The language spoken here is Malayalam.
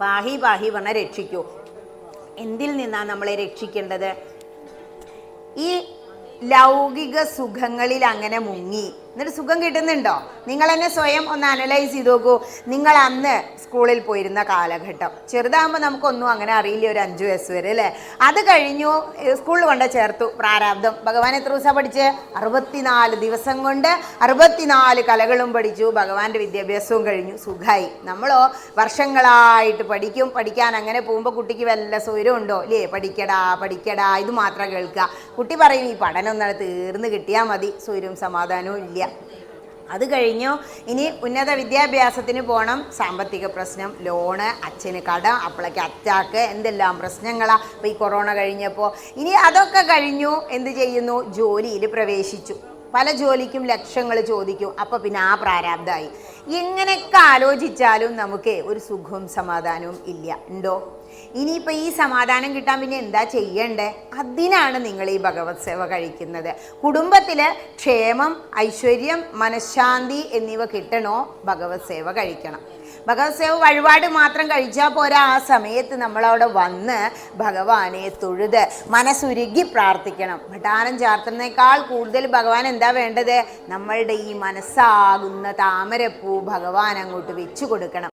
പാഹി പാഹി പറഞ്ഞ രക്ഷിക്കൂ. എന്തിൽ നിന്നാണ് നമ്മളെ രക്ഷിക്കേണ്ടത്? ഈ ലൗകിക സുഖങ്ങളിൽ അങ്ങനെ മുങ്ങി എന്നിട്ട് സുഖം കിട്ടുന്നുണ്ടോ? നിങ്ങൾ തന്നെ സ്വയം ഒന്ന് അനലൈസ് ചെയ്ത് നോക്കൂ. നിങ്ങൾ അന്ന് സ്കൂളിൽ പോയിരുന്ന കാലഘട്ടം, ചെറുതാകുമ്പോൾ നമുക്കൊന്നും അങ്ങനെ അറിയില്ല, ഒരു 5 വയസ്സ് വരെ അല്ലേ. അത് കഴിഞ്ഞു സ്കൂളിൽ കൊണ്ട് ചേർത്തു, പ്രാരാബ്ദം. ഭഗവാൻ എത്ര ദിവസമാണ് പഠിച്ച്? 64 ദിവസം കൊണ്ട് 64 കലകളും പഠിച്ചു. ഭഗവാന്റെ വിദ്യാഭ്യാസവും കഴിഞ്ഞു, സുഖമായി. നമ്മളോ വർഷങ്ങളായിട്ട് പഠിക്കും. പഠിക്കാൻ അങ്ങനെ പോകുമ്പോൾ കുട്ടിക്ക് വല്ല സൗകര്യം ഉണ്ടോ? ഇല്ലേ, പഠിക്കടാ പഠിക്കടാ ഇത് മാത്രം കേൾക്കുക. കുട്ടി പറയും ഈ പഠനം ഒന്നാണ് തീർന്ന് കിട്ടിയാൽ മതി, സൗകര്യവും സമാധാനവും ഇല്ല. അത് കഴിഞ്ഞു ഇനി ഉന്നത വിദ്യാഭ്യാസത്തിന് പോകണം, സാമ്പത്തിക പ്രശ്നം, ലോണ്, അച്ഛന് കടം, അപ്പോഴേക്ക് അറ്റാക്ക്, എന്തെല്ലാം പ്രശ്നങ്ങളാണ്. അപ്പോൾ ഈ കൊറോണ കഴിഞ്ഞപ്പോൾ ഇനി അതൊക്കെ കഴിഞ്ഞു എന്ത് ചെയ്യുന്നു? ജോലിയിൽ പ്രവേശിച്ചു. പല ജോലിക്കും ലക്ഷങ്ങൾ ചോദിക്കും. അപ്പോൾ പിന്നെ ആ പ്രാരാബ്ധമായി. എങ്ങനെയൊക്കെ ആലോചിച്ചാലും നമുക്ക് ഒരു സുഖവും സമാധാനവും ഇല്ല. ഉണ്ടോ? ഇനിയിപ്പോൾ ഈ സമാധാനം കിട്ടാൻ പിന്നെ എന്താ ചെയ്യണ്ടേ? അതിനാണ് നിങ്ങൾ ഈ ഭഗവത് സേവ കഴിക്കുന്നത്. കുടുംബത്തിൽ ക്ഷേമം, ഐശ്വര്യം, മനഃശാന്തി എന്നിവ കിട്ടണോ? ഭഗവത് സേവ കഴിക്കണം. ഭഗവത് സേവ വഴിപാട് മാത്രം കഴിച്ചാൽ പോരാ. ആ സമയത്ത് നമ്മളവിടെ വന്ന് ഭഗവാനെ തൊഴുത് മനസ്സുരുകി പ്രാർത്ഥിക്കണം. ഭട്ടാനം ചാർത്തുന്നതിനേക്കാൾ കൂടുതൽ ഭഗവാൻ എന്താ വേണ്ടത്? നമ്മളുടെ ഈ മനസ്സാകുന്ന താമരപ്പൂ ഭഗവാൻ അങ്ങോട്ട് വെച്ചു കൊടുക്കണം.